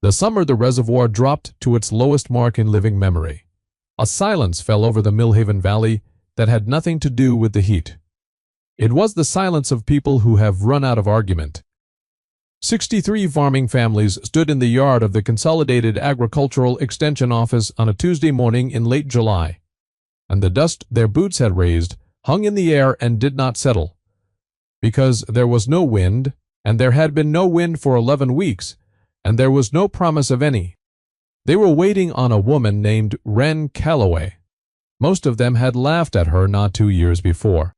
The summer the reservoir dropped to its lowest mark in living memory. A silence fell over the Millhaven Valley that had nothing to do with the heat. It was the silence of people who have run out of argument. 63 farming families stood in the yard of the Consolidated Agricultural Extension Office on a Tuesday morning in late July, and the dust their boots had raised hung in the air and did not settle. Because there was no wind, and there had been no wind for 11 weeks, and there was no promise of any. They were waiting on a woman named Wren Calloway. Most of them had laughed at her not 2 years before.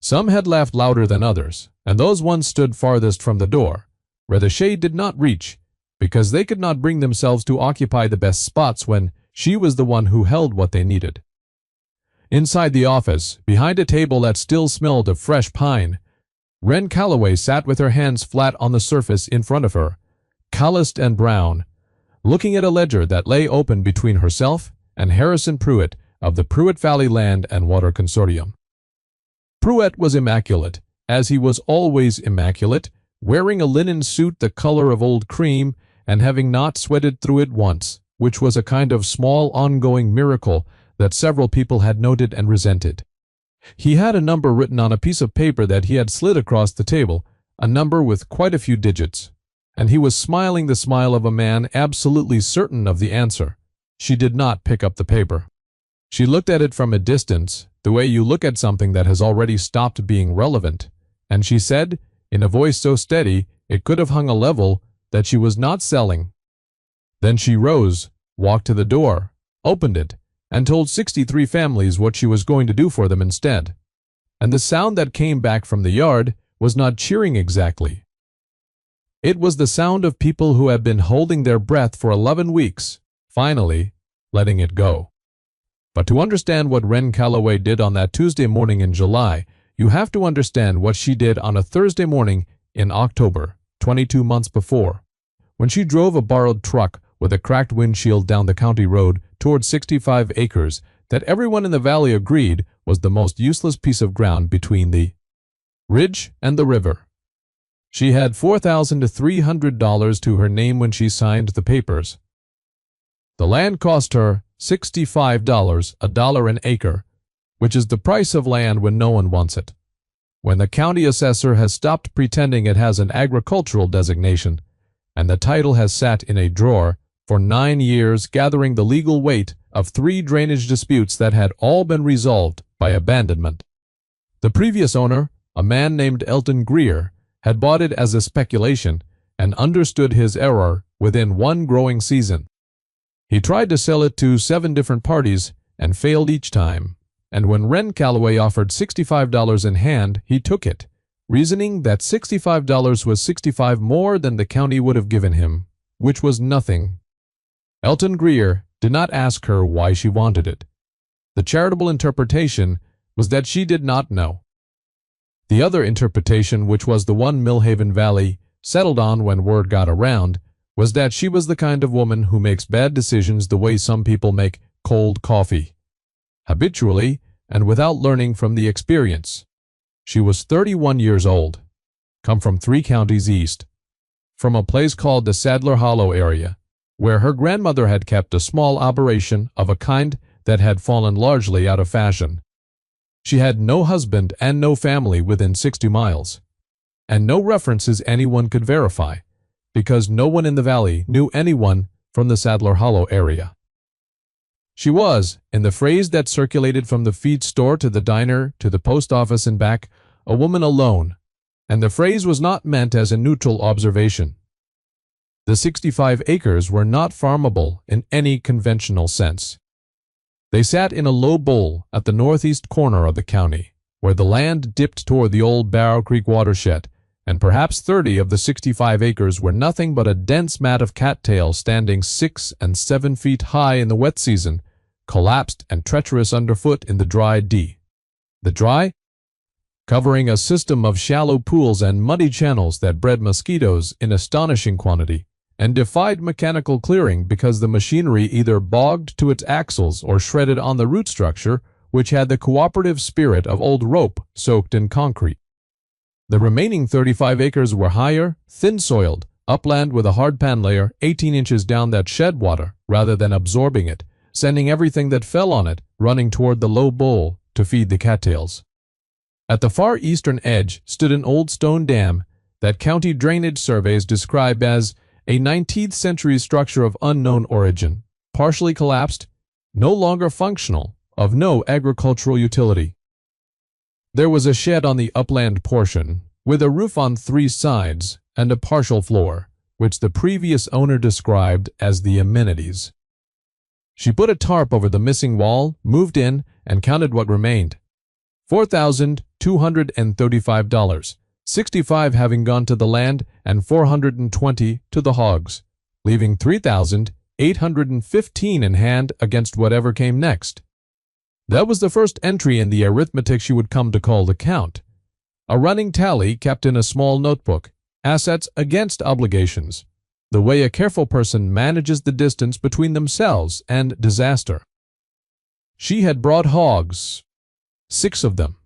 Some had laughed louder than others, and those ones stood farthest from the door, where the shade did not reach, because they could not bring themselves to occupy the best spots when she was the one who held what they needed. Inside the office, behind a table that still smelled of fresh pine, Wren Calloway sat with her hands flat on the surface in front of her, calloused and brown, looking at a ledger that lay open between herself and Harrison Pruitt of the Pruitt Valley Land and Water Consortium. Pruitt was immaculate, as he was always immaculate, wearing a linen suit the color of old cream and having not sweated through it once, which was a kind of small ongoing miracle that several people had noted and resented. He had a number written on a piece of paper that he had slid across the table, a number with quite a few digits, and he was smiling the smile of a man absolutely certain of the answer. She did not pick up the paper. She looked at it from a distance, the way you look at something that has already stopped being relevant, and she said, in a voice so steady it could have hung a level, that she was not selling. Then she rose, walked to the door, opened it, and told 63 families what she was going to do for them instead. And the sound that came back from the yard was not cheering exactly. It was the sound of people who had been holding their breath for 11 weeks, finally letting it go. But to understand what Wren Calloway did on that Tuesday morning in July, you have to understand what she did on a Thursday morning in October, 22 months before, when she drove a borrowed truck with a cracked windshield down the county road toward 65 acres that everyone in the valley agreed was the most useless piece of ground between the ridge and the river. She had $4,300 to her name when she signed the papers. The land cost her $65, $1 an acre, which is the price of land when no one wants it. When the county assessor has stopped pretending it has an agricultural designation, and the title has sat in a drawer for 9 years gathering the legal weight of 3 drainage disputes that had all been resolved by abandonment. The previous owner, a man named Elton Greer, had bought it as a speculation and understood his error within 1 growing season. He tried to sell it to 7 different parties and failed each time, and when Wren Calloway offered $65 in hand, he took it, reasoning that $65 was $65 more than the county would have given him, which was nothing. Elton Greer did not ask her why she wanted it. The charitable interpretation was that she did not know. The other interpretation, which was the one Millhaven Valley settled on when word got around, was that she was the kind of woman who makes bad decisions the way some people make cold coffee, habitually and without learning from the experience. She was 31 years old, come from 3 counties east, from a place called the Sadler Hollow area, where her grandmother had kept a small operation of a kind that had fallen largely out of fashion. She had no husband and no family within 60 miles, and no references anyone could verify, because no one in the valley knew anyone from the Sadler Hollow area. She was, in the phrase that circulated from the feed store to the diner to the post office and back, a woman alone, and the phrase was not meant as a neutral observation. The 65 acres were not farmable in any conventional sense. They sat in a low bowl at the northeast corner of the county, where the land dipped toward the old Barrow Creek watershed, and perhaps 30 of the 65 acres were nothing but a dense mat of cattail standing 6 and 7 feet high in the wet season, collapsed and treacherous underfoot in the dry D. The dry? Covering a system of shallow pools and muddy channels that bred mosquitoes in astonishing quantity, and defied mechanical clearing because the machinery either bogged to its axles or shredded on the root structure, which had the cooperative spirit of old rope soaked in concrete. The remaining 35 acres were higher, thin-soiled, upland with a hard pan layer 18 inches down that shed water rather than absorbing it, sending everything that fell on it running toward the low bowl to feed the cattails. At the far eastern edge stood an old stone dam that county drainage surveys describe as a 19th century structure of unknown origin, partially collapsed, no longer functional, of no agricultural utility. There was a shed on the upland portion, with a roof on 3 sides and a partial floor, which the previous owner described as the amenities. She put a tarp over the missing wall, moved in, and counted what remained. $4,235, $65 having gone to the land and $420 to the hogs, leaving $3,815 in hand against whatever came next. That was the first entry in the arithmetic she would come to call the count. A running tally kept in a small notebook, assets against obligations, the way a careful person manages the distance between themselves and disaster. She had brought hogs, 6 of them,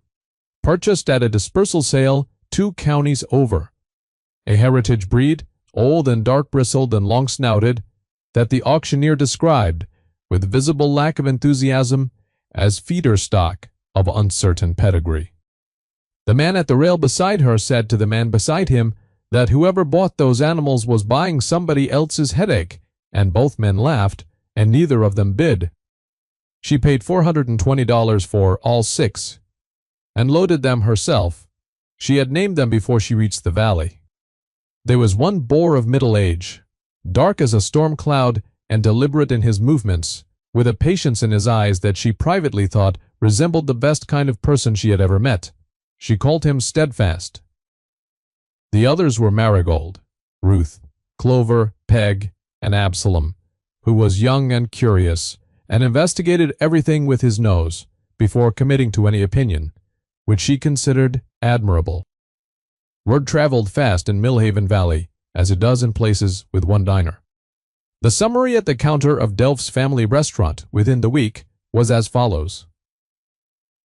purchased at a dispersal sale 2 counties over, a heritage breed, old and dark-bristled and long-snouted, that the auctioneer described, with visible lack of enthusiasm, as feeder stock of uncertain pedigree. The man at the rail beside her said to the man beside him that whoever bought those animals was buying somebody else's headache, and both men laughed, and neither of them bid. She paid $420 for all 6, and loaded them herself. She had named them before she reached the valley. There was one boar of middle age, dark as a storm cloud and deliberate in his movements, with a patience in his eyes that she privately thought resembled the best kind of person she had ever met. She called him Steadfast. The others were Marigold, Ruth, Clover, Peg, and Absalom, who was young and curious, and investigated everything with his nose before committing to any opinion, which she considered admirable. Word traveled fast in Millhaven Valley, as it does in places with one diner. The summary at the counter of Delph's family restaurant within the week was as follows.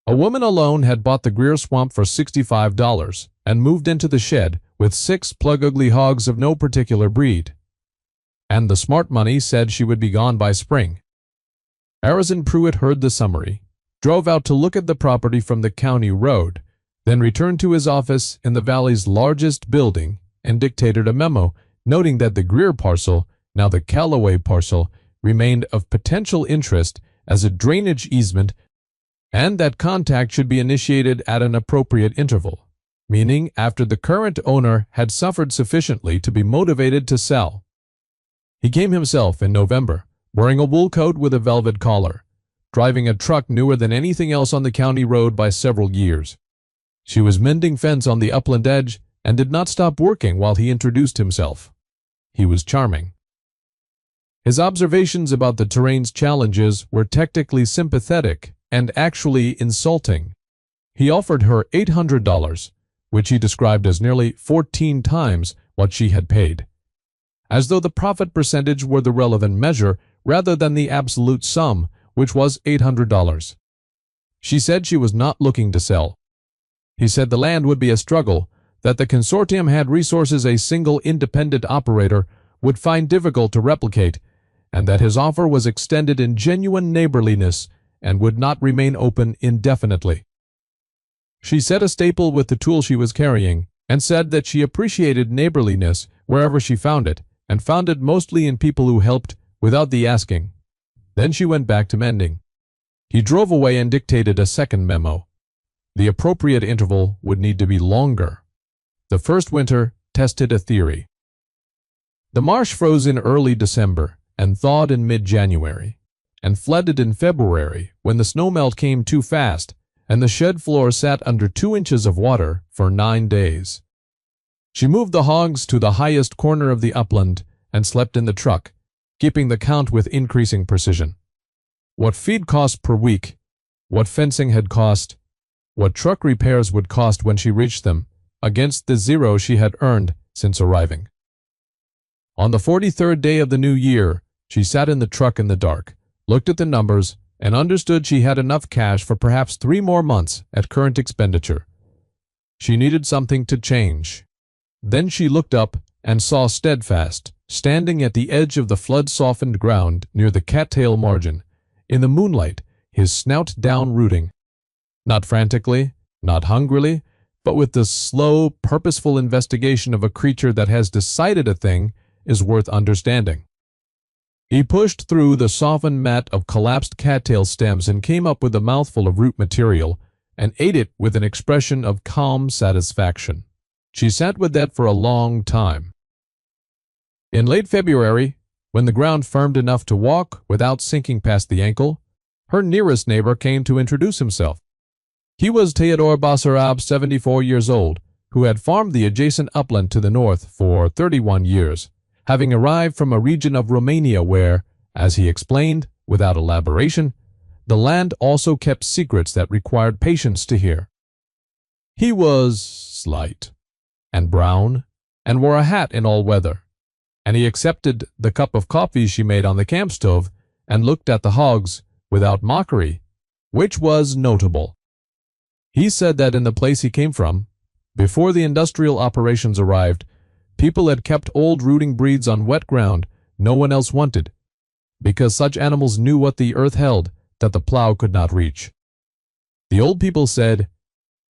A woman alone had bought the Greer Swamp for $65 and moved into the shed with 6 plug-ugly hogs of no particular breed. And the smart money said she would be gone by spring. Harrison Pruitt heard the summary, drove out to look at the property from the county road, then returned to his office in the valley's largest building and dictated a memo noting that the Greer parcel, now the Callaway parcel, remained of potential interest as a drainage easement and that contact should be initiated at an appropriate interval, meaning after the current owner had suffered sufficiently to be motivated to sell. He came himself in November, wearing a wool coat with a velvet collar, driving a truck newer than anything else on the county road by several years. She was mending fence on the upland edge and did not stop working while he introduced himself. He was charming. His observations about the terrain's challenges were technically sympathetic and actually insulting. He offered her $800, which he described as nearly 14 times what she had paid, as though the profit percentage were the relevant measure rather than the absolute sum, which was $800. She said she was not looking to sell. He said the land would be a struggle, that the consortium had resources a single independent operator would find difficult to replicate, and that his offer was extended in genuine neighborliness and would not remain open indefinitely. She set a staple with the tool she was carrying and said that she appreciated neighborliness wherever she found it, and found it mostly in people who helped without the asking. Then she went back to mending. He drove away and dictated a second memo. The appropriate interval would need to be longer. The first winter tested a theory. The marsh froze in early December and thawed in mid-January, and flooded in February when the snowmelt came too fast and the shed floor sat under 2 inches of water for 9 days. She moved the hogs to the highest corner of the upland and slept in the truck, keeping the count with increasing precision. What feed cost per week, what fencing had cost, what truck repairs would cost when she reached them, against the zero she had earned since arriving. On the 43rd day of the new year, she sat in the truck in the dark, looked at the numbers, and understood she had enough cash for perhaps 3 more months at current expenditure. She needed something to change. Then she looked up and saw Steadfast, standing at the edge of the flood-softened ground near the Cattail margin, in the moonlight, his snout down rooting. Not frantically, not hungrily, but with the slow, purposeful investigation of a creature that has decided a thing is worth understanding. He pushed through the softened mat of collapsed cattail stems and came up with a mouthful of root material and ate it with an expression of calm satisfaction. She sat with that for a long time. In late February, when the ground firmed enough to walk without sinking past the ankle, her nearest neighbor came to introduce himself. He was Theodor Basarab, 74 years old, who had farmed the adjacent upland to the north for 31 years, having arrived from a region of Romania where, as he explained, without elaboration, the land also kept secrets that required patience to hear. He was slight and brown and wore a hat in all weather, and he accepted the cup of coffee she made on the camp stove and looked at the hogs without mockery, which was notable. He said that in the place he came from, before the industrial operations arrived, people had kept old rooting breeds on wet ground no one else wanted, because such animals knew what the earth held that the plow could not reach. The old people said,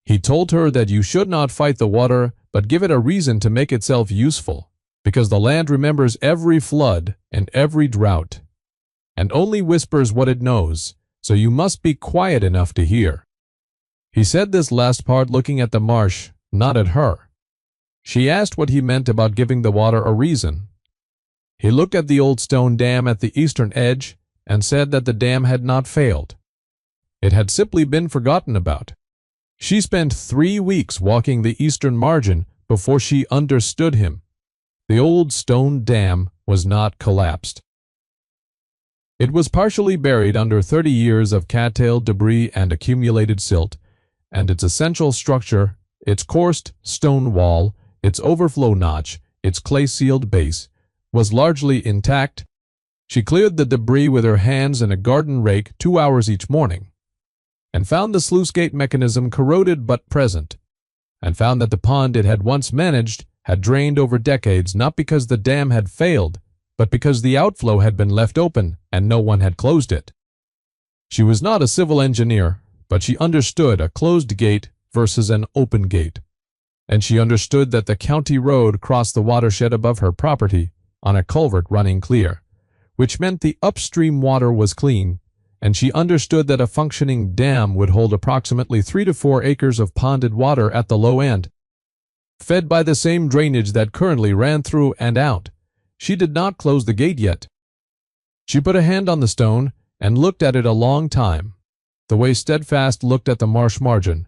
"He told her that you should not fight the water, but give it a reason to make itself useful, because the land remembers every flood and every drought, and only whispers what it knows, so you must be quiet enough to hear." He said this last part looking at the marsh, not at her. She asked what he meant about giving the water a reason. He looked at the old stone dam at the eastern edge and said that the dam had not failed. It had simply been forgotten about. She spent 3 weeks walking the eastern margin before she understood him. The old stone dam was not collapsed. It was partially buried under 30 years of cattail debris and accumulated silt, and its essential structure, its coursed stone wall, its overflow notch, its clay-sealed base, was largely intact. She cleared the debris with her hands and a garden rake 2 hours each morning, and found the sluice gate mechanism corroded but present, and found that the pond it had once managed had drained over decades not because the dam had failed, but because the outflow had been left open and no one had closed it. She was not a civil engineer, but she understood a closed gate versus an open gate, and she understood that the county road crossed the watershed above her property on a culvert running clear, which meant the upstream water was clean, and she understood that a functioning dam would hold approximately 3 to 4 acres of ponded water at the low end, fed by the same drainage that currently ran through and out. She did not close the gate yet. She put a hand on the stone and looked at it a long time, the way Steadfast looked at the marsh margin,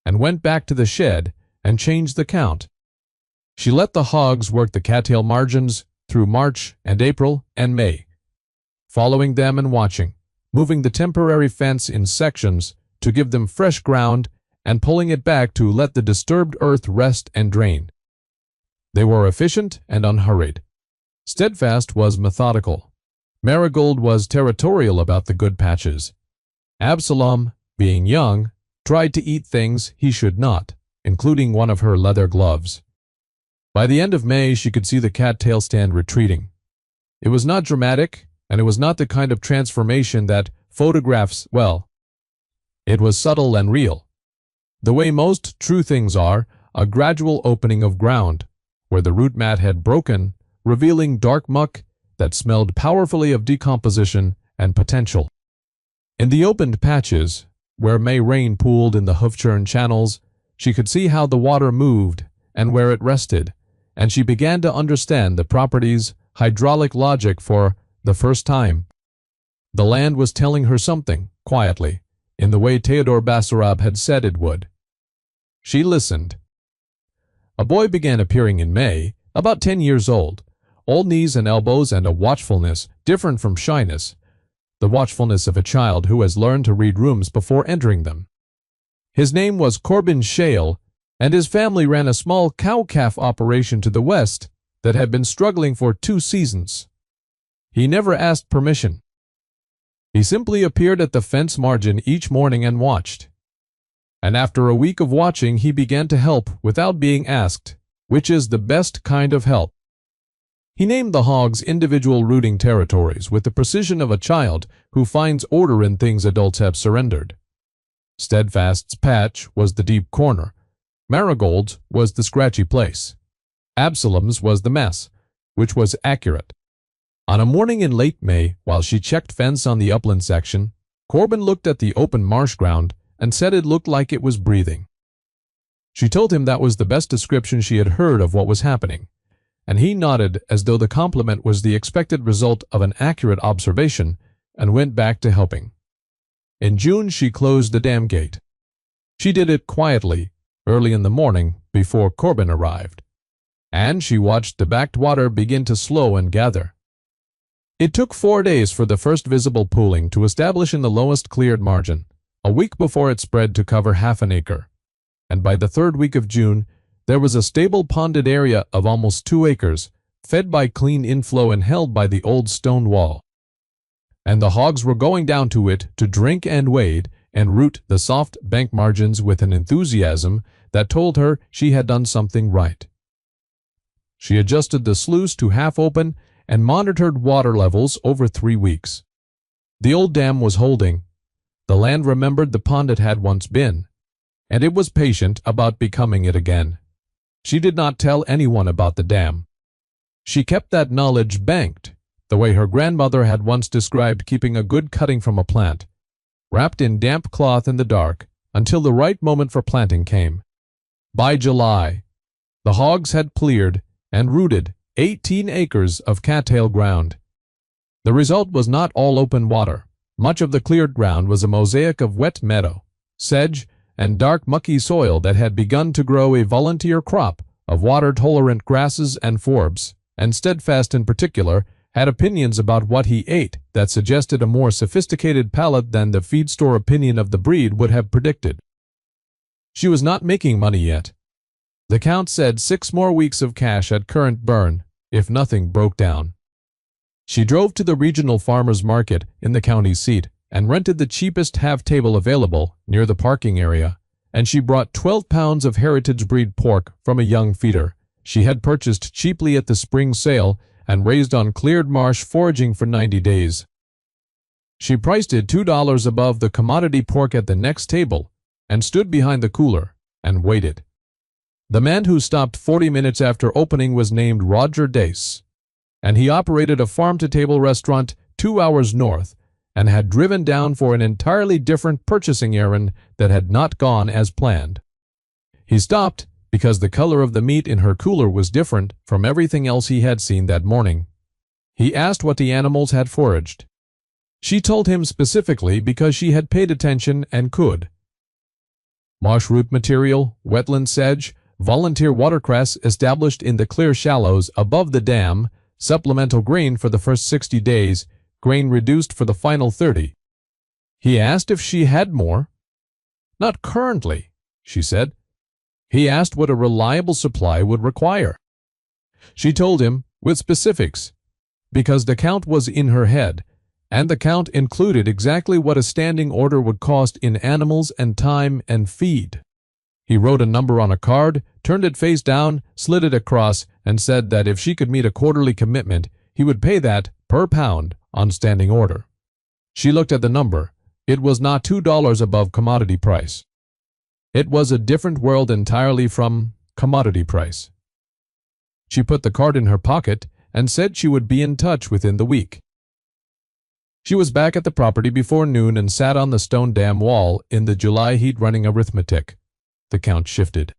and went back to the shed and changed the count. She let the hogs work the cattail margins through March and April and May, following them and watching, moving the temporary fence in sections to give them fresh ground and pulling it back to let the disturbed earth rest and drain. They were efficient and unhurried. Steadfast was methodical. Marigold was territorial about the good patches. Absalom, being young, tried to eat things he should not, including one of her leather gloves. By the end of May, she could see the cattail stand retreating. It was not dramatic, and it was not the kind of transformation that photographs well. It was subtle and real. The way most true things are, a gradual opening of ground, where the root mat had broken, revealing dark muck that smelled powerfully of decomposition and potential. In the opened patches, where May rain pooled in the hoof-churned channels, she could see how the water moved and where it rested, and she began to understand the properties' hydraulic logic for the first time. The land was telling her something, quietly, in the way Theodor Basarab had said it would. She listened. A boy began appearing in May, about 10 years old, all knees and elbows and a watchfulness different from shyness, the watchfulness of a child who has learned to read rooms before entering them. His name was Corbin Shale, and his family ran a small cow-calf operation to the west that had been struggling for 2 seasons. He never asked permission. He simply appeared at the fence margin each morning and watched. And after a week of watching, he began to help without being asked, which is the best kind of help. He named the hogs individual rooting territories with the precision of a child who finds order in things adults have surrendered. Steadfast's patch was the deep corner. Marigold's was the scratchy place. Absalom's was the mess, which was accurate. On a morning in late May, while she checked fence on the upland section, Corbin looked at the open marsh ground and said it looked like it was breathing. She told him that was the best description she had heard of what was happening, and he nodded as though the compliment was the expected result of an accurate observation and went back to helping. In June she closed the dam gate. She did it quietly, early in the morning before Corbin arrived, and she watched the backed water begin to slow and gather. It took 4 days for the first visible pooling to establish in the lowest cleared margin, a week before it spread to cover half an acre, and by the 3rd week of June there was a stable ponded area of almost 2 acres, fed by clean inflow and held by the old stone wall. And the hogs were going down to it to drink and wade and root the soft bank margins with an enthusiasm that told her she had done something right. She adjusted the sluice to half open and monitored water levels over 3 weeks. The old dam was holding. The land remembered the pond it had once been, and it was patient about becoming it again. She did not tell anyone about the dam. She kept that knowledge banked, the way her grandmother had once described keeping a good cutting from a plant, wrapped in damp cloth in the dark until the right moment for planting came. By July, the hogs had cleared and rooted 18 acres of cattail ground. The result was not all open water. Much of the cleared ground was a mosaic of wet meadow, sedge, and dark mucky soil that had begun to grow a volunteer crop of water-tolerant grasses and forbs, and Steadfast in particular had opinions about what he ate that suggested a more sophisticated palate than the feed store opinion of the breed would have predicted. She was not making money yet. The Count said 6 more weeks of cash at current burn, if nothing broke down. She drove to the regional farmers' market in the county seat and rented the cheapest half-table available near the parking area, and she brought 12 pounds of heritage breed pork from a young feeder she had purchased cheaply at the spring sale and raised on cleared marsh foraging for 90 days. She priced it $2 above the commodity pork at the next table and stood behind the cooler and waited. The man who stopped 40 minutes after opening was named Roger Dace, and he operated a farm-to-table restaurant 2 hours north and had driven down for an entirely different purchasing errand that had not gone as planned. He stopped because the color of the meat in her cooler was different from everything else he had seen that morning. He asked what the animals had foraged. She told him specifically because she had paid attention and could. Marsh root material, wetland sedge, volunteer watercress established in the clear shallows above the dam, supplemental grain for the first 60 days, grain reduced for the final 30. He asked if she had more. Not currently, she said. He asked what a reliable supply would require. She told him, with specifics, because the count was in her head, and the count included exactly what a standing order would cost in animals and time and feed. He wrote a number on a card, turned it face down, slid it across, and said that if she could meet a quarterly commitment, he would pay that per pound on standing order. She looked at the number. It was not $2 above commodity price. It was a different world entirely from commodity price. She put the card in her pocket and said she would be in touch within the week. She was back at the property before noon and sat on the stone dam wall in the July heat running arithmetic. The count shifted.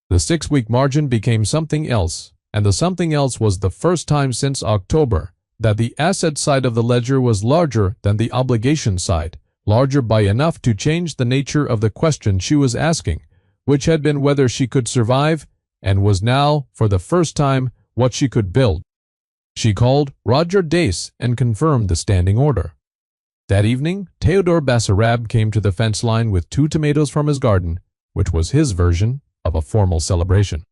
The 6-week margin became something else, and the something else was the first time since October that the asset side of the ledger was larger than the obligation side, larger by enough to change the nature of the question she was asking, which had been whether she could survive, and was now, for the first time, what she could build. She called Roger Dace and confirmed the standing order. That evening, Theodore Basarab came to the fence line with 2 tomatoes from his garden, which was his version of a formal celebration.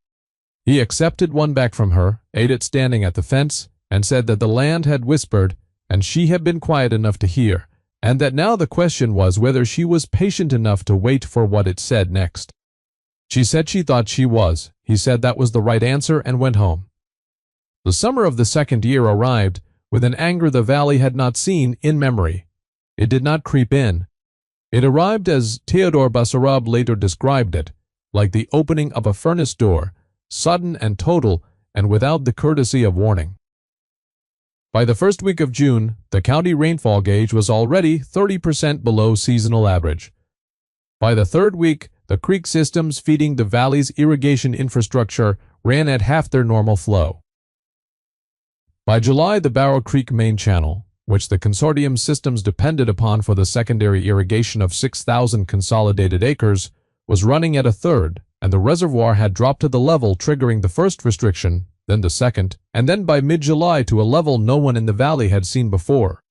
He accepted one back from her, ate it standing at the fence, and said that the land had whispered, and she had been quiet enough to hear, and that now the question was whether she was patient enough to wait for what it said next. She said she thought she was. He said that was the right answer and went home. The summer of the second year arrived with an anger the valley had not seen in memory. It did not creep in. It arrived as Theodore Basarab later described it, like the opening of a furnace door, sudden and total, and without the courtesy of warning. By the first week of June, the county rainfall gauge was already 30% below seasonal average. By the third week, the creek systems feeding the valley's irrigation infrastructure ran at half their normal flow. By July, the Barrow Creek main channel, which the consortium systems depended upon for the secondary irrigation of 6,000 consolidated acres, was running at a third, and the reservoir had dropped to the level triggering the first restriction, then the second, and then by mid-July to a level no one in the valley had seen before.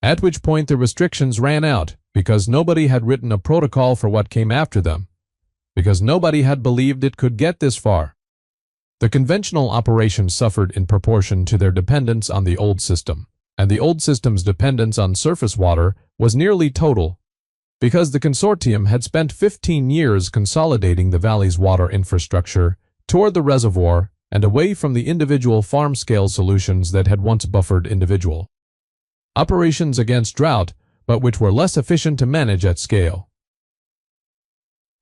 At which point the restrictions ran out, because nobody had written a protocol for what came after them, because nobody had believed it could get this far. The conventional operations suffered in proportion to their dependence on the old system, and the old system's dependence on surface water was nearly total, because the consortium had spent 15 years consolidating the valley's water infrastructure toward the reservoir and away from the individual farm-scale solutions that had once buffered individual operations against drought, but which were less efficient to manage at scale.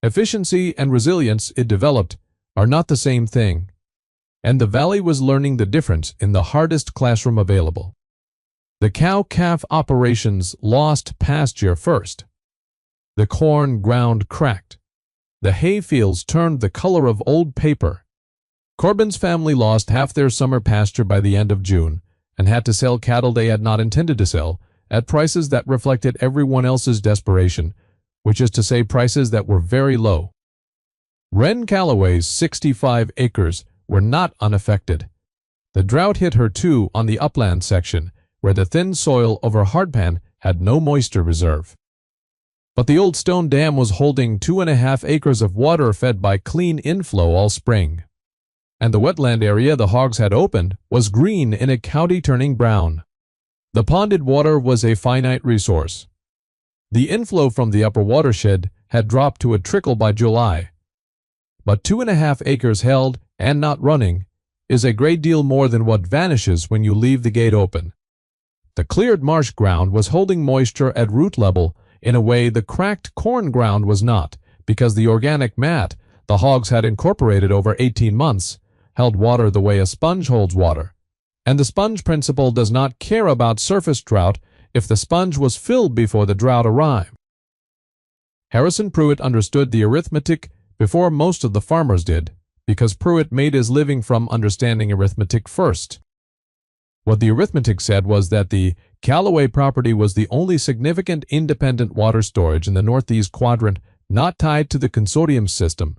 Efficiency and resilience, it developed, are not the same thing, and the valley was learning the difference in the hardest classroom available. The cow-calf operations lost pasture first. The corn ground cracked. The hay fields turned the color of old paper. Corbin's family lost half their summer pasture by the end of June and had to sell cattle they had not intended to sell at prices that reflected everyone else's desperation, which is to say prices that were very low. Wren Calloway's 65 acres were not unaffected. The drought hit her too on the upland section, where the thin soil over hardpan had no moisture reserve. But the old stone dam was holding 2.5 acres of water fed by clean inflow all spring. And the wetland area the hogs had opened was green in a county turning brown. The ponded water was a finite resource. The inflow from the upper watershed had dropped to a trickle by July. But 2.5 acres held and not running is a great deal more than what vanishes when you leave the gate open. The cleared marsh ground was holding moisture at root level in a way the cracked corn ground was not, because the organic mat the hogs had incorporated over 18 months held water the way a sponge holds water, and the sponge principle does not care about surface drought if the sponge was filled before the drought arrived. Harrison Pruitt understood the arithmetic before most of the farmers did, because Pruitt made his living from understanding arithmetic first. What the arithmetic said was that the Calloway property was the only significant independent water storage in the northeast quadrant not tied to the consortium system,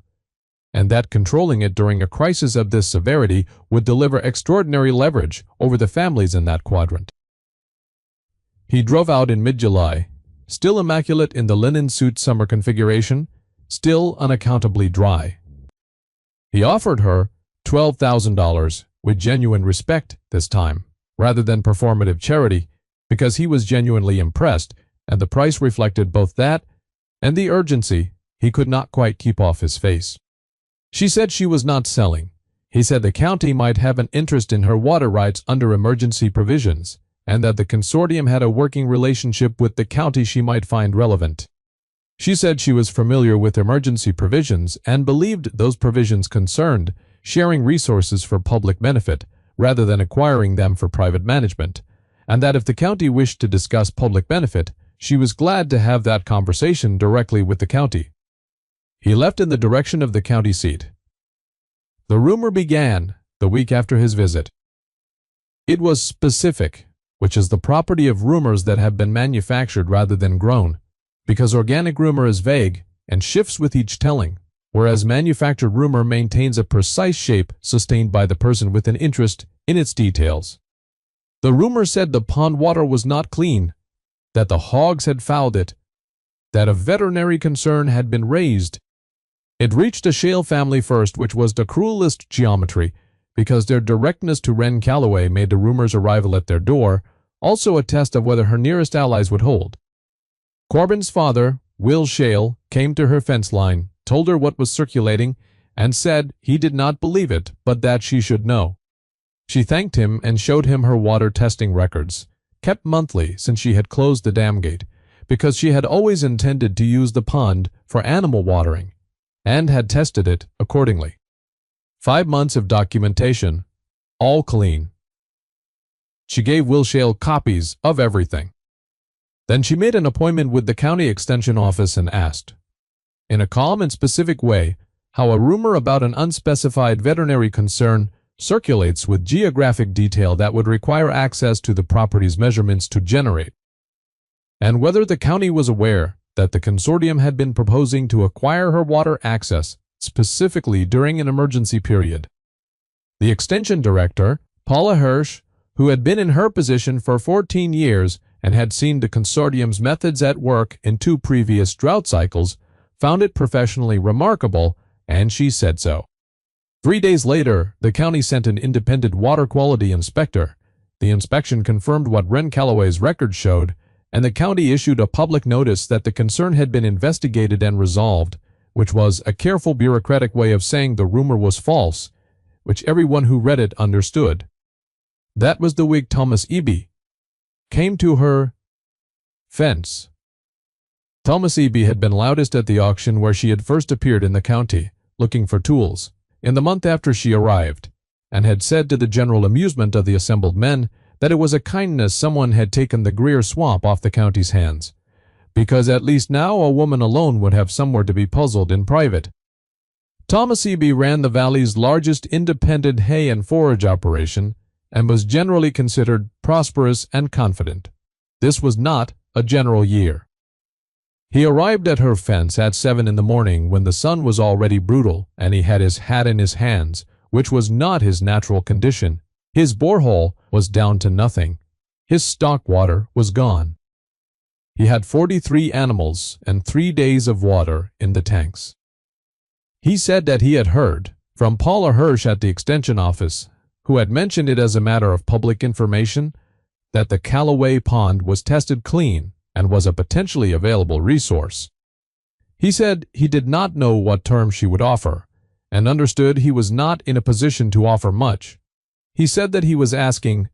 and that controlling it during a crisis of this severity would deliver extraordinary leverage over the families in that quadrant. He drove out in mid-July, still immaculate in the linen suit summer configuration, still unaccountably dry. He offered her $12,000 with genuine respect this time, rather than performative charity, because he was genuinely impressed, and the price reflected both that and the urgency he could not quite keep off his face. She said she was not selling. He said the county might have an interest in her water rights under emergency provisions, and that the consortium had a working relationship with the county she might find relevant. She said she was familiar with emergency provisions and believed those provisions concerned sharing resources for public benefit rather than acquiring them for private management, and that if the county wished to discuss public benefit, she was glad to have that conversation directly with the county. He left in the direction of the county seat. The rumor began the week after his visit. It was specific, which is the property of rumors that have been manufactured rather than grown, because organic rumor is vague and shifts with each telling, whereas manufactured rumor maintains a precise shape sustained by the person with an interest in its details. The rumor said the pond water was not clean, that the hogs had fouled it, that a veterinary concern had been raised. It reached the Shale family first, which was the cruelest geometry, because their directness to Wren Calloway made the rumor's arrival at their door also a test of whether her nearest allies would hold. Corbin's father, Will Shale, came to her fence line, told her what was circulating, and said he did not believe it, but that she should know. She thanked him and showed him her water testing records, kept monthly since she had closed the dam gate, because she had always intended to use the pond for animal watering, and had tested it accordingly. 5 months of documentation, all clean. She gave Wilshale copies of everything. Then she made an appointment with the county extension office and asked, in a calm and specific way, how a rumor about an unspecified veterinary concern circulates with geographic detail that would require access to the property's measurements to generate, and whether the county was aware that the consortium had been proposing to acquire her water access specifically during an emergency period. The extension director, Paula Hirsch, who had been in her position for 14 years and had seen the consortium's methods at work in 2 previous drought cycles, found it professionally remarkable, and she said so. 3 days later, the county sent an independent water quality inspector. The inspection confirmed what Ren Calloway's records showed, and the county issued a public notice that the concern had been investigated and resolved, which was a careful bureaucratic way of saying the rumor was false, which everyone who read it understood. That was the week Thomas Eby came to her fence. Thomas Eby had been loudest at the auction where she had first appeared in the county, looking for tools, in the month after she arrived, and had said to the general amusement of the assembled men that it was a kindness someone had taken the Greer swamp off the county's hands, because at least now a woman alone would have somewhere to be puzzled in private. Thomas Eby ran the valley's largest independent hay and forage operation, and was generally considered prosperous and confident. This was not a general year. He arrived at her fence at 7 in the morning when the sun was already brutal, and he had his hat in his hands, which was not his natural condition. His borehole was down to nothing. His stock water was gone. He had 43 animals and 3 days of water in the tanks. He said that he had heard from Paula Hirsch at the extension office, who had mentioned it as a matter of public information, that the Calloway pond was tested clean and was a potentially available resource. He said he did not know what terms she would offer, and understood he was not in a position to offer much. He said that he was asking.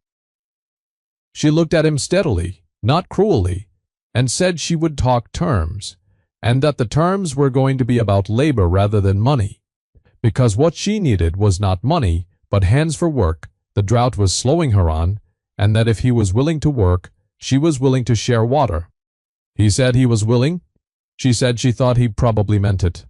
She looked at him steadily, not cruelly, and said she would talk terms, and that the terms were going to be about labor rather than money, because what she needed was not money, but hands for work. The drought was slowing her on, and that if he was willing to work, she was willing to share water. He said he was willing. She said she thought he probably meant it.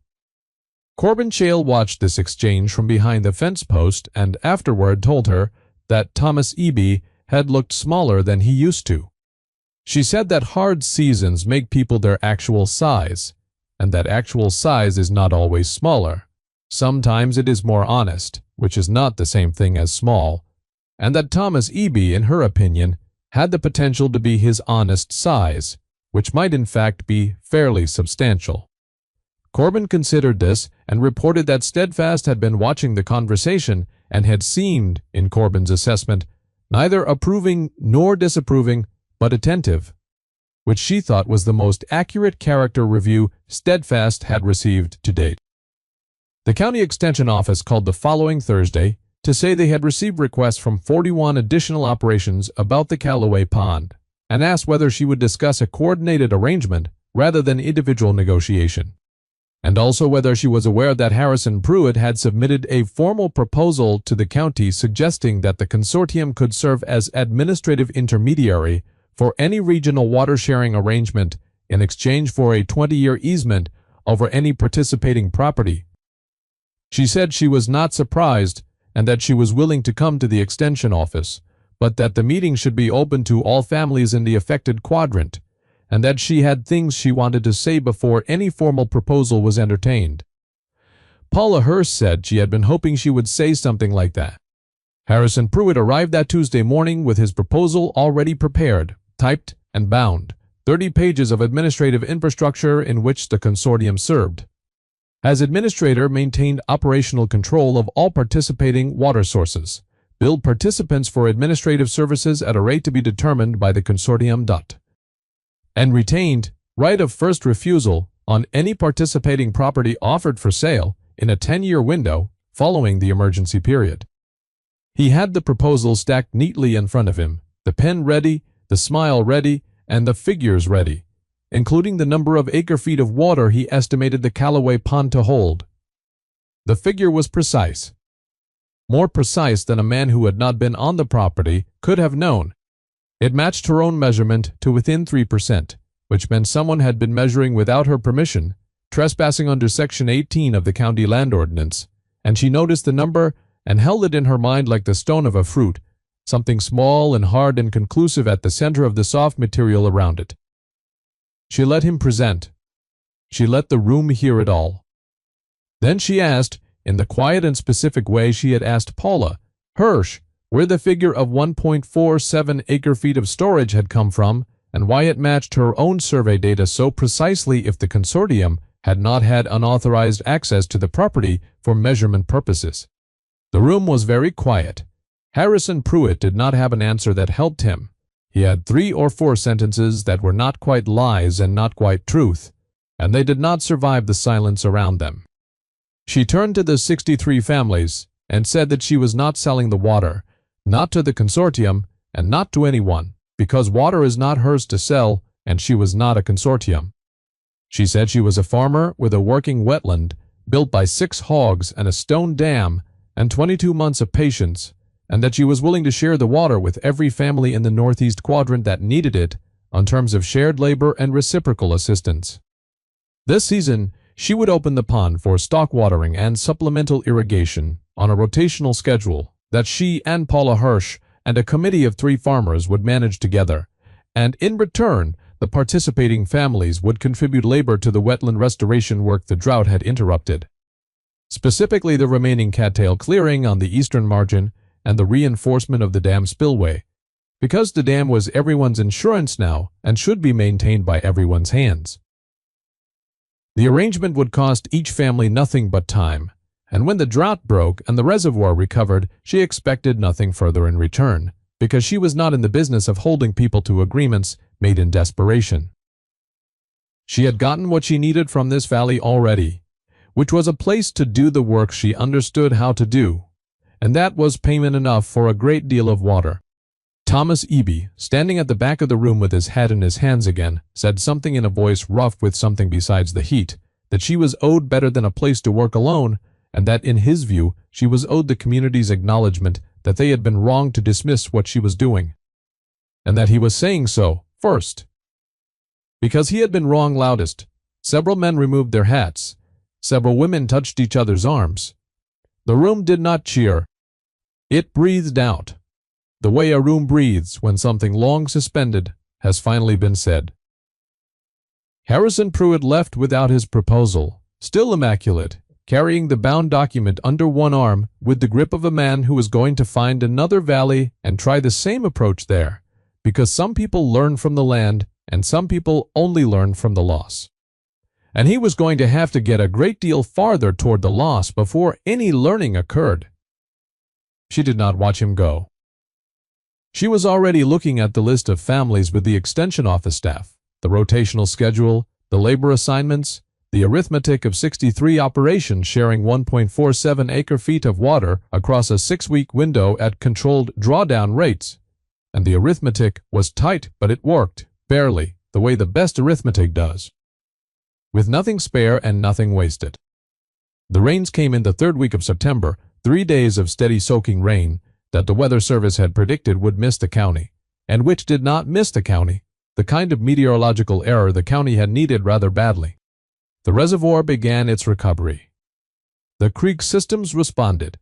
Corbin Chale watched this exchange from behind the fence post and afterward told her that Thomas Eby had looked smaller than he used to. She said that hard seasons make people their actual size, and that actual size is not always smaller. Sometimes it is more honest, which is not the same thing as small, and that Thomas Eby, in her opinion, had the potential to be his honest size, which might in fact be fairly substantial. Corbin considered this and reported that Steadfast had been watching the conversation and had seemed, in Corbin's assessment, neither approving nor disapproving, but attentive, which she thought was the most accurate character review Steadfast had received to date. The county extension office called the following Thursday to say they had received requests from 41 additional operations about the Calloway pond, and asked whether she would discuss a coordinated arrangement rather than individual negotiation, and also whether she was aware that Harrison Pruitt had submitted a formal proposal to the county suggesting that the consortium could serve as administrative intermediary for any regional water-sharing arrangement in exchange for a 20-year easement over any participating property. She said she was not surprised and that she was willing to come to the extension office, but that the meeting should be open to all families in the affected quadrant, and that she had things she wanted to say before any formal proposal was entertained. Paula Hirsch said she had been hoping she would say something like that. Harrison Pruitt arrived that Tuesday morning with his proposal already prepared, typed, and bound, 30 pages of administrative infrastructure in which the consortium served. As administrator, maintained operational control of all participating water sources, billed participants for administrative services at a rate to be determined by the consortium. And retained right of first refusal on any participating property offered for sale in a 10-year window following the emergency period. He had the proposal stacked neatly in front of him, the pen ready, the smile ready, and the figures ready, including the number of acre-feet of water he estimated the Callaway Pond to hold. The figure was precise. More precise than a man who had not been on the property could have known. It matched her own measurement to within 3%, which meant someone had been measuring without her permission, trespassing under Section 18 of the County Land Ordinance, and she noticed the number and held it in her mind like the stone of a fruit, something small and hard and conclusive at the center of the soft material around it. She let him present. She let the room hear it all. Then she asked, in the quiet and specific way she had asked Paula, Hirsch, where the figure of 1.47 acre-feet of storage had come from, and why it matched her own survey data so precisely if the consortium had not had unauthorized access to the property for measurement purposes. The room was very quiet. Harrison Pruitt did not have an answer that helped him. He had 3 or 4 sentences that were not quite lies and not quite truth, and they did not survive the silence around them. She turned to the 63 families and said that she was not selling the water, not to the consortium, and not to anyone, because water is not hers to sell, and she was not a consortium. She said she was a farmer with a working wetland, built by 6 hogs and a stone dam, and 22 months of patience, and that she was willing to share the water with every family in the northeast quadrant that needed it on terms of shared labor and reciprocal assistance. This season, she would open the pond for stock watering and supplemental irrigation on a rotational schedule that she and Paula Hirsch and a committee of 3 farmers would manage together, and in return, the participating families would contribute labor to the wetland restoration work the drought had interrupted. Specifically the remaining cattail clearing on the eastern margin and the reinforcement of the dam spillway, because the dam was everyone's insurance now and should be maintained by everyone's hands. The arrangement would cost each family nothing but time, and when the drought broke and the reservoir recovered, she expected nothing further in return, because she was not in the business of holding people to agreements made in desperation. She had gotten what she needed from this valley already, which was a place to do the work she understood how to do, and that was payment enough for a great deal of water. Thomas Eby, standing at the back of the room with his hat in his hands again, said something in a voice rough with something besides the heat, that she was owed better than a place to work alone, and that in his view she was owed the community's acknowledgement that they had been wrong to dismiss what she was doing, and that he was saying so first. Because he had been wrong loudest, several men removed their hats. Several women touched each other's arms. The room did not cheer. It breathed out, the way a room breathes when something long suspended has finally been said. Harrison Pruitt left without his proposal, still immaculate, carrying the bound document under one arm with the grip of a man who was going to find another valley and try the same approach there, because some people learn from the land and some people only learn from the loss. And he was going to have to get a great deal farther toward the loss before any learning occurred. She did not watch him go. She was already looking at the list of families with the extension office staff, the rotational schedule, the labor assignments, the arithmetic of 63 operations sharing 1.47 acre-feet of water across a 6-week window at controlled drawdown rates. And the arithmetic was tight, but it worked, barely, the way the best arithmetic does, with nothing spare and nothing wasted. The rains came in the 3rd week of September, 3 days of steady soaking rain that the Weather Service had predicted would miss the county, and which did not miss the county, the kind of meteorological error the county had needed rather badly. The reservoir began its recovery. The creek systems responded.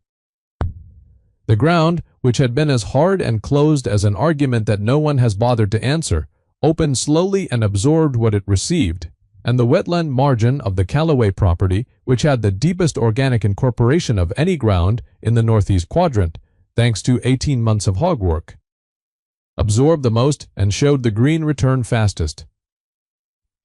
The ground, which had been as hard and closed as an argument that no one has bothered to answer, opened slowly and absorbed what it received, and the wetland margin of the Callaway property, which had the deepest organic incorporation of any ground in the northeast quadrant, thanks to 18 months of hog work, absorbed the most and showed the green return fastest.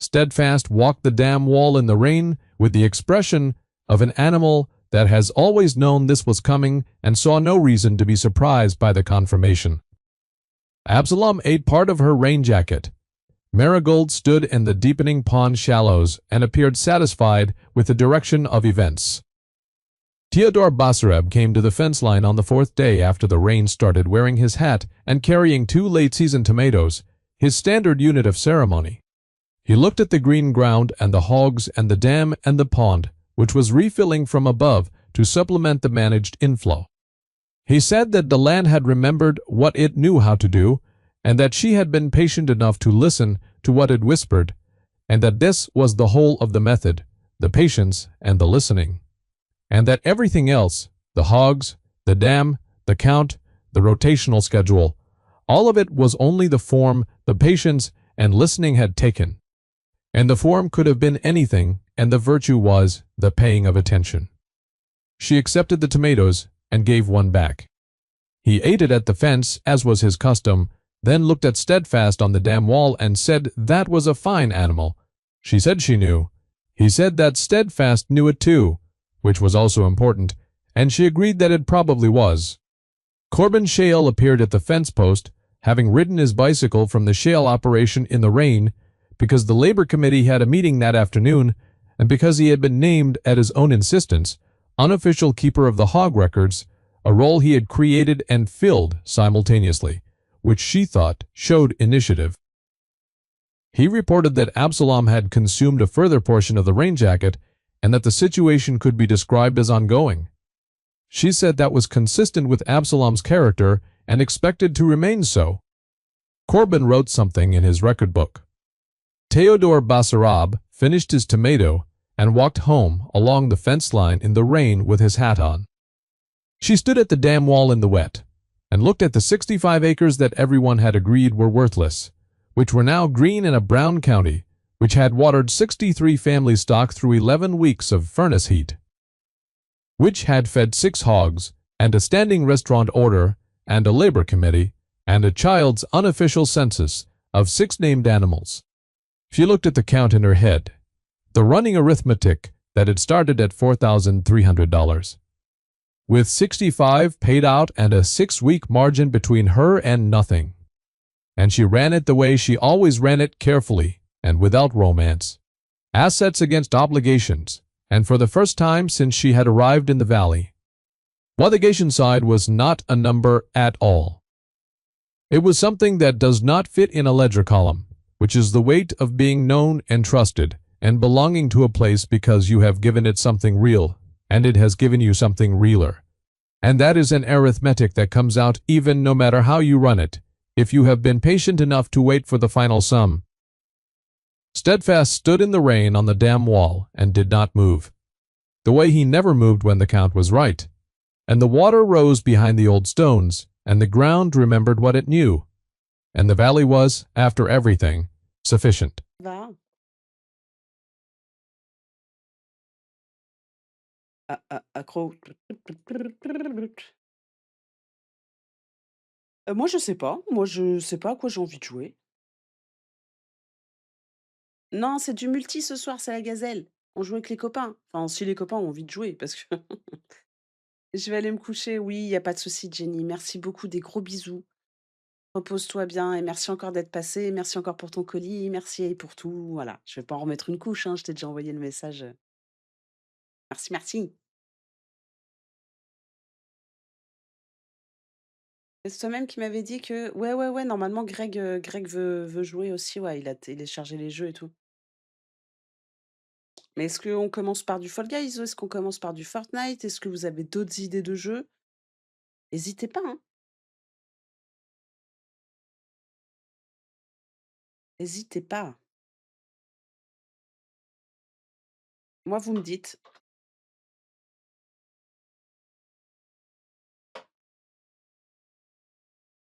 Steadfast walked the dam wall in the rain with the expression of an animal that has always known this was coming and saw no reason to be surprised by the confirmation. Absalom ate part of her rain jacket. Marigold stood in the deepening pond shallows and appeared satisfied with the direction of events. Theodore Basarab came to the fence line on the fourth day after the rain started, wearing his hat and carrying two late-season tomatoes, his standard unit of ceremony. He looked at the green ground and the hogs and the dam and the pond, which was refilling from above to supplement the managed inflow. He said that the land had remembered what it knew how to do, and that she had been patient enough to listen to what it whispered, and that this was the whole of the method, the patience and the listening. And that everything else, the hogs, the dam, the count, the rotational schedule, all of it was only the form the patience and listening had taken. And the form could have been anything, and the virtue was the paying of attention. She accepted the tomatoes and gave one back. He ate it at the fence, as was his custom, then looked at Steadfast on the dam wall and said that was a fine animal. She said she knew. He said that Steadfast knew it too, which was also important, and she agreed that it probably was. Corbin Shale appeared at the fence post, having ridden his bicycle from the shale operation in the rain, because the Labor Committee had a meeting that afternoon, and because he had been named, at his own insistence, unofficial keeper of the hog records, a role he had created and filled simultaneously, which she thought showed initiative. He reported that Absalom had consumed a further portion of the rain jacket and that the situation could be described as ongoing. She said that was consistent with Absalom's character and expected to remain so. Corbin wrote something in his record book. Theodore Basarab finished his tomato and walked home along the fence line in the rain with his hat on. She stood at the dam wall in the wet and looked at the 65 acres that everyone had agreed were worthless, which were now green in a brown county, which had watered 63 family stock through 11 weeks of furnace heat, which had fed 6 hogs, and a standing restaurant order, and a labor committee, and a child's unofficial census of 6 named animals. She looked at the count in her head, the running arithmetic that had started at $4,300. With 65 paid out and a 6-week margin between her and nothing. And she ran it the way she always ran it, carefully and without romance. Assets against obligations, and for the first time since she had arrived in the valley. Obligation side was not a number at all. It was something that does not fit in a ledger column, which is the weight of being known and trusted, and belonging to a place because you have given it something real, and it has given you something realer. And that is an arithmetic that comes out even no matter how you run it, if you have been patient enough to wait for the final sum. Steadfast stood in the rain on the dam wall and did not move, the way he never moved when the count was right, and the water rose behind the old stones, and the ground remembered what it knew, and the valley was, after everything, sufficient. Va. Accro. Moi, je sais pas. Moi, je sais pas à quoi j'ai envie de jouer. Non, c'est du multi ce soir, c'est la gazelle. On joue avec les copains. Enfin, si les copains ont envie de jouer, parce que je vais aller me coucher. Oui, il y a pas de souci, Jenny. Merci beaucoup, des gros bisous. Repose-toi bien et merci encore d'être passé. Merci encore pour ton colis. Merci pour tout. Voilà, je vais pas en remettre une couche, hein, je t'ai déjà envoyé le message. Merci, merci. C'est toi-même qui m'avais dit que ouais, ouais, ouais, normalement Greg veut jouer aussi, ouais, il a téléchargé les jeux et tout. Mais est-ce qu'on commence par du Fall Guys ou est-ce qu'on commence par du Fortnite? Est-ce que vous avez d'autres idées de jeux? Hésitez pas, hein, hésitez pas. Moi, vous me dites.